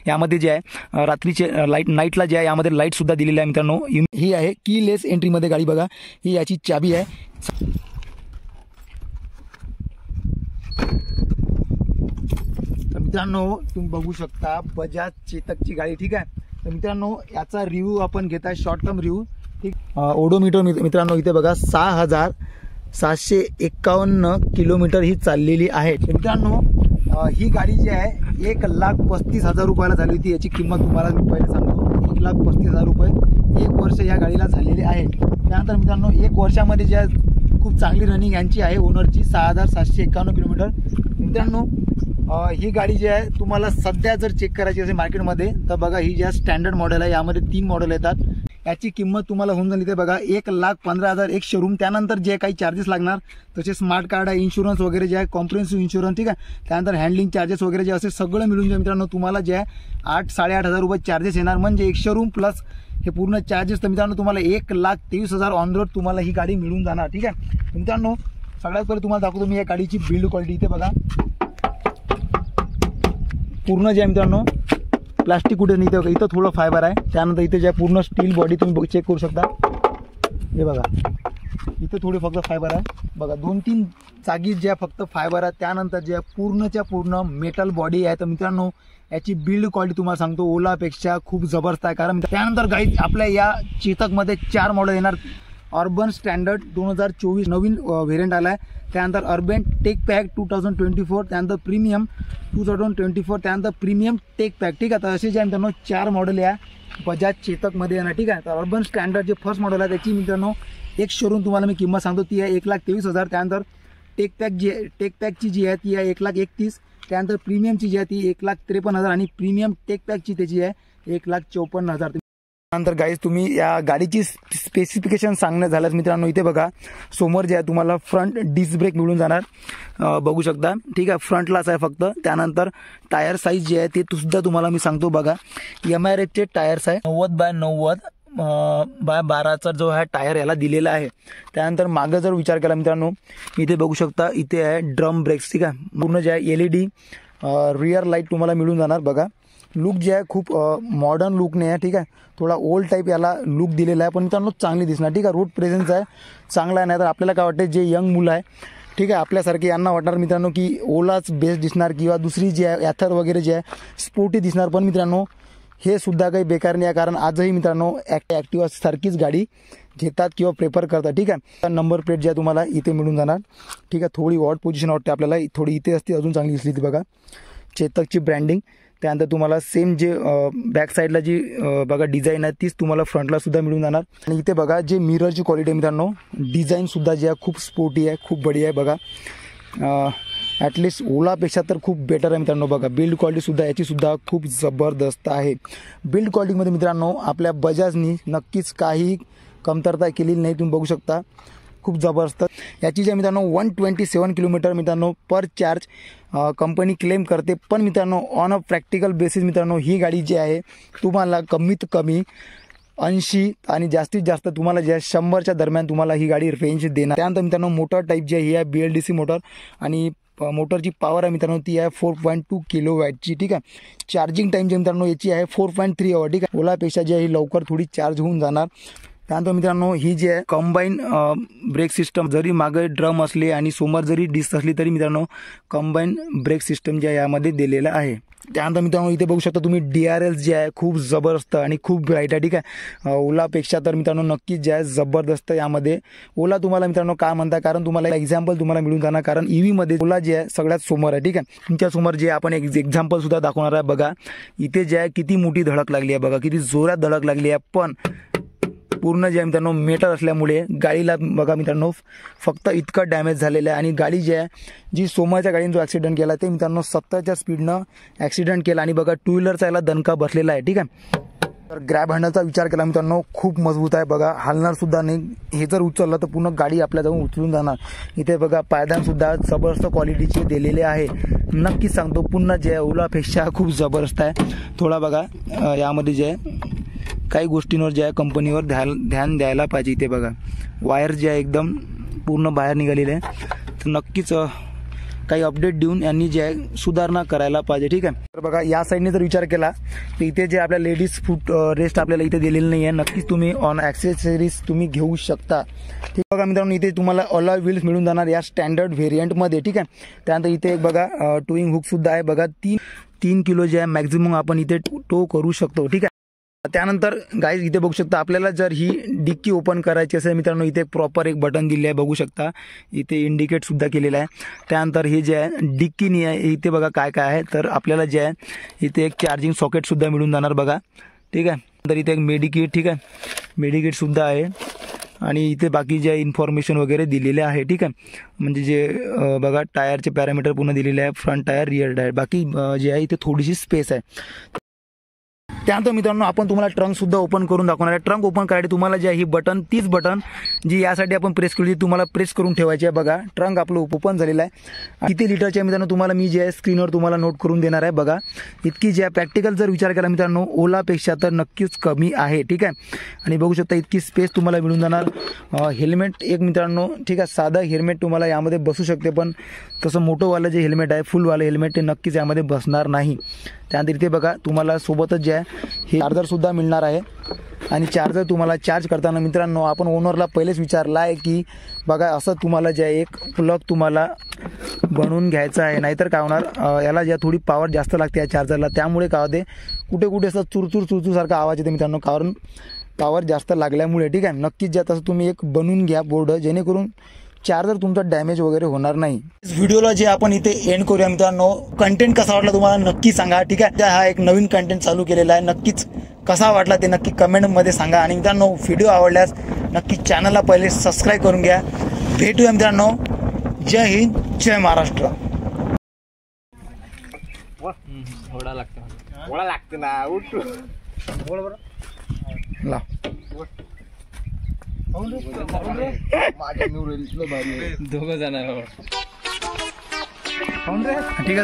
यामध्ये जे आहे रात्रीचे नाईटला जे आहे यामध्ये लाईट सुद्धा दिलेली आहे मित्रांनो। ही आहे कीलेस एंट्रीमध्ये गाडी बघा, ही याची चाबी आहे। तर मित्रांनो तुम्ही बघू शकता बजाज चेतकची गाडी, ठीक आहे। तर मित्रांनो याचा रिव्ह्यू आपण घेत आहे, शॉर्ट टर्म रिव्ह्यू, ठीक। ओडोमीटर मित्रांनो इथे बघा 6751 किलोमीटर ही चाललेली आहे। मित्रांनो ही गाडी जी आहे 1,35,000 रुपयाला झाली होती। याची किंमत तुम्हाला मी पहिले सांगतो, 1,35,000 रुपये 1 वर्ष या गाडीला झालेले आहे। त्यानंतर मित्रांनो 1 वर्षामध्ये जे खूप चांगली रनिंग यांची आहे ओनरची, 6751 किलोमीटर। मित्रांनो ही गाडी जी आहे तुम्हाला सध्या जर चेक करायची असेल मार्केटमध्ये तर बघा ही जी स्टँडर्ड मॉडेल आहे, यामध्ये 3 मॉडेल येतात। याची किंमत तुम्हाला होऊन जाईल ते बघा 1,15,000 एक शोरूम। त्यानंतर जे काही चार्जेस लागणार तसे स्मार्ट कार्ड आहे, इन्शुरन्स वगैरे जे आहे, कॉम्प्रिहेन्सिव्ह इन्शुरन्स, ठीक आहे। त्यानंतर हँडलिंग चार्जेस वगैरे जे असे सगळं मिळून जाईल मित्रांनो तुम्हाला जे आहे 8-8,500 रुपये चार्जेस येणार, म्हणजे एक शोरूम प्लस हे पूर्ण चार्जेस। तर मित्रांनो तुम्हाला 1,23,000 ऑन रोड तुम्हाला ही गाडी मिळून जाणार, ठीक आहे। मित्रांनो सगळ्यात पहिले तुम्हाला दाखवतो मी या गाडीची बिल्ड क्वालिटी। इथे बघा पूर्ण जे आहे मित्रांनो प्लास्टिक कुठे नाही, इथं थोडं फायबर आहे। त्यानंतर इथे जे पूर्ण स्टील बॉडी तुम्ही चेक करू शकता, हे बघा इथे थोडी फक्त फायबर आहे बघा, 2-3 जागी जे फक्त फायबर आहे। त्यानंतर जे पूर्णच्या पूर्ण मेटल बॉडी आहे। तर मित्रांनो याची बिल्ड क्वालिटी तुम्हाला सांगतो ओलापेक्षा खूप जबरदस्त आहे। कारण त्यानंतर गाईज आपल्या या चेतकमध्ये 4 मॉडेल येणार। अर्बन स्टँडर्ड 2024 नवीन व्हेरियंट आला आहे। त्यानंतर अर्बन टेक पॅक 2024, त्यानंतर प्रीमियम 2024, त्यानंतर प्रीमियम टेक पॅक, ठीक आहे। तर असे जे आहे मित्रांनो 4 मॉडेल या बजाज चेतकमध्ये येणार, ठीक आहे। तर अर्बन स्टँडर्ड जे फर्स्ट मॉडेल आहे त्याची मित्रांनो एक शोरूम तुम्हाला मी किंमत सांगतो ती आहे 1,23,000। त्यानंतर टेक पॅकची जी आहे ती आहे 1,31,000। त्यानंतर प्रीमियमची जी आहे ती 1,53,000 आणि प्रीमियम टेक पॅकची त्याची आहे 1,54,000। त्यानंतर गाईज तुम्ही या गाडीची स्पेसिफिकेशन सांगणं झाल्यास मित्रांनो इथे बघा समोर जे आहे तुम्हाला फ्रंट डिस्क ब्रेक मिळून जाणार, बघू शकता, ठीक आहे। फ्रंटलाच आहे फक्त। त्यानंतर टायर साईज जे आहे ते सुद्धा तुम्हाला मी सांगतो बघा, MRFचे टायर्स आहे 90/90/12चा जो आहे टायर याला दिलेला आहे। त्यानंतर मागं जर विचार केला मित्रांनो इथे बघू शकता इथे आहे ड्रम ब्रेक्स, ठीक आहे। पूर्ण जे आहे LED रिअर लाईट तुम्हाला मिळून जाणार बघा। लुक जे आहे खूप मॉडर्न लुक नाही आहे, ठीक आहे। थोडा ओल्ड टाईप याला लुक दिलेला आहे, पण मित्रांनो चांगली दिसणार, ठीक आहे। रोड प्रेझेन्स आहे चांगला आहे। नाही तर आपल्याला काय वाटते जे यंग मुलं आहे, ठीक आहे, आपल्यासारखे यांना वाटणार मित्रांनो की ओलाच बेस्ट दिसणार किंवा दुसरी जी आहे ॲथर वगैरे जे आहे स्पोर्टी दिसणार, पण मित्रांनो हे सुद्धा काही बेकार नाही आहे। कारण आजही मित्रांनो ॲक्टिवा सारखीच गाडी घेतात किंवा प्रेफर करतात, ठीक आहे। नंबर प्लेट जे आहे तुम्हाला इथे मिळून जाणार, ठीक आहे। थोडी वॉट पोझिशन वाटते आपल्याला, थोडी इथे असते अजून चांगली दिसली ती बघा चेतकची ब्रँडिंग। त्यानंतर तुम्हाला सेम जे बॅक साईडला जी बघा डिझाईन आहे तीच तुम्हाला फ्रंटला सुद्धा मिळून जाणार। आणि इथे बघा जे मिररची क्वालिटी आहे मित्रांनो, डिझाईन सुद्धा जे आहे खूप स्पोर्टी आहे, खूप बढिया आहे बघा। ॲटलिस्ट ओलापेक्षा तर खूप बेटर आहे मित्रांनो बघा। बिल्ड क्वालिटीसुद्धा याची सुद्धा खूप जबरदस्त आहे। बिल्ड क्वालिटीमध्ये मित्रांनो आपल्या बजाजनी नक्कीच काही कमतरता केलेली नाही, तुम्ही बघू शकता खूप जबरदस्त। याची जे मित्रांनो 127 किलोमीटर मित्रांनो पर चार्ज कंपनी क्लेम करते, पण मित्रांनो ऑन अ प्रॅक्टिकल बेसिस मित्रांनो ही गाडी जी आहे तुम्हाला कमीत कमी 80 आणि जास्तीत जास्त तुम्हाला जे 100च्या दरम्यान तुम्हाला ही गाडी रेंज देणार। त्यानंतर मित्रांनो मोटर टाईप जी आहे ही आहे BLDC मोटर आणि मोटरची पॉवर आहे मित्रांनो ती आहे 4.2 किलोवॅटची, ठीक आहे। चार्जिंग टाईम जे मित्रांनो याची आहे 4.3 आवर, ठीक आहे। ओलापेक्षा जी आहे ही लवकर थोडी चार्ज होऊन जाणार। त्यानंतर मित्रांनो ही जी आहे कंबाईन ब्रेक सिस्टम, जरी मागे ड्रम असले आणि समोर जरी डिस्क असली तरी मित्रांनो कंबाईन ब्रेक सिस्टम जे आहे यामध्ये दिलेलं आहे। त्यानंतर मित्रांनो इथे बघू शकता तुम्ही DRL जे आहे खूप जबरदस्त आणि खूप ब्राईट आहे, ठीक आहे। ओलापेक्षा तर मित्रांनो नक्कीच जे आहे जबरदस्त यामध्ये। ओला तुम्हाला मित्रांनो काय म्हणता, कारण तुम्हाला एक्झाम्पल तुम्हाला मिळून जाणार, कारण EVमध्ये ओला जे आहे सगळ्यात समोर आहे, ठीक आहे। तुमच्या समोर जे आपण एक एक्झाम्पल सुद्धा दाखवणार आहे बघा। इथे जे आहे किती मोठी धडक लागली आहे बघा, किती जोरात धडक लागली आहे, पण पूर्ण जे मित्रांनो मेटल असल्यामुळे गाडीला बघा मित्रांनो फक्त इतकं डॅमेज झालेलं आहे। आणि गाडी जी आहे जी समोरच्या गाडीने जो ॲक्सिडेंट केला ते मित्रांनो 70च्या स्पीडनं ॲक्सिडेंट केला आणि बघा 2 व्हीलरचा याला दणका बसलेला आहे, ठीक आहे। तर ग्रॅब हँडलचा विचार केला मित्रांनो खूप मजबूत आहे बघा, हलणार सुद्धा नाही। हे जर उचललं तर पूर्ण गाडी आपल्या जाऊन उचलून जाणार। इथे बघा पायदान सुद्धा जबरदस्त क्वालिटीचे दिलेले आहे, नक्कीच सांगतो पुन्हा जे ओलापेक्षा खूप जबरदस्त आहे। थोडा बघा यामध्ये जे आहे काही गोष्टींवर जे आहे कंपनीवर ध्यान द्यायला पाहिजे। इथे बघा वायर जे आहे एकदम पूर्ण बाहेर निघालेले आहे, तर नक्कीच काही अपडेट देऊन यांनी जे आहे सुधारणा करायला पाहिजे. ठीक आहे. तर बघा या साईडने जर विचार केला तर इथे जे आपल्या लेडीज फूट रेस्ट आपल्याला इथे दिलेलं नाही आहे. नक्कीच तुम्ही ऑन ॲक्सेसरीज तुम्ही घेऊ शकता. ठीक बघा मित्रांनो, इथे तुम्हाला अलॉय व्हील्स मिळून जाणार या स्टँडर्ड व्हेरियंटमध्ये. ठीक आहे. त्यानंतर इथे एक बघा टोईंग हुक सुद्धा आहे. बघा 3 किलो जे आहे मॅक्झिमम आपण इथे टो करू शकतो. ठीक आहे. त्यानंतर गाईज इथे बघू शकता आपल्याला जर ही डिक्की ओपन करायची असेल मित्रांनो, इथे प्रॉपर एक बटन दिले आहे. बघू शकता इथे इंडिकेट सुद्धा केलेलं आहे. त्यानंतर हे जे आहे डिक्की नाही आहे, इथे बघा काय काय आहे. तर आपल्याला जे आहे इथे एक चार्जिंग सॉकेट सुद्धा मिळून जाणार बघा. ठीक आहे. तर इथे एक मेडिकिट, ठीक आहे, मेडिकिट सुद्धा आहे. आणि इथे बाकी जे इन्फॉर्मेशन वगैरे दिलेले आहे. ठीक आहे. म्हणजे जे बघा टायरचे पॅरामीटर पूर्ण दिलेले आहे. फ्रंट टायर, रिअर टायर, बाकी जे आहे इथे थोडीशी स्पेस आहे. त्यानंतर मित्रांनो आपण तुम्हाला ट्रंक सुद्धा ओपन करून दाखवणार आहे. ट्रंक ओपन करायसाठी तुम्हाला जे आहे ही बटन, तीच बटन जी यासाठी आपण प्रेस केली तुम्हाला प्रेस करून ठेवायची आहे. बघा ट्रंक आपलं ओपन झालेलं आहे. किती लिटरचे आहे मित्रांनो तुम्हाला मी जे आहे स्क्रीनवर तुम्हाला नोट करून देणार आहे. बघा इतकी जे आहे प्रॅक्टिकल जर विचार केला मित्रांनो ओलापेक्षा तर नक्कीच कमी आहे. ठीक आहे. आणि बघू शकता इतकी स्पेस तुम्हाला मिळून जाणार. हेल्मेट एक मित्रांनो, ठीक आहे, साधं हेल्मेट तुम्हाला यामध्ये बसू शकते, पण तसं मोठंवालं जे हेल्मेट आहे फुलवालं हेल्मेट ते नक्कीच यामध्ये बसणार नाही. त्यानंतर इथे बघा तुम्हाला सोबतच जे आहे हे चार्जर सुद्धा मिळणार आहे. आणि चार्जर तुम्हाला चार्ज करताना मित्रांनो आपण ओनरला पहिलेच विचारलं आहे की बघा असं तुम्हाला जे आहे एक प्लग तुम्हाला बनवून घ्यायचं आहे. नाहीतर काय होणार याला ज्या थोडी पॉवर जास्त लागते या चार्जरला, त्यामुळे काय होते कुठे कुठे असं चुरचूर सारखा आवाज येते मित्रांनो, कारण पॉवर जास्त लागल्यामुळे. ठीक आहे. नक्कीच ज्या तसं तुम्ही एक बनवून घ्या बोर्ड, जेणेकरून चार्जर तुमचा डॅमेज वगैरे होणार नाही. व्हिडिओला जे आपण इथे एंड करूया मित्रांनो. कंटेंट कसा वाटला तुम्हाला नक्की सांगा. ठीक आहे. हा एक नवीन कंटेंट चालू केलेला आहे. नक्कीच कसा वाटला ते नक्की कमेंटमध्ये सांगा. आणि मित्रांनो व्हिडिओ आवडल्यास नक्की चॅनलला पहिले सबस्क्राईब करून घ्या. भेटूया मित्रांनो. जय हिंद, जय महाराष्ट्र. ओढा लागतं ना उठ ला दोघं जण ठीक आहे.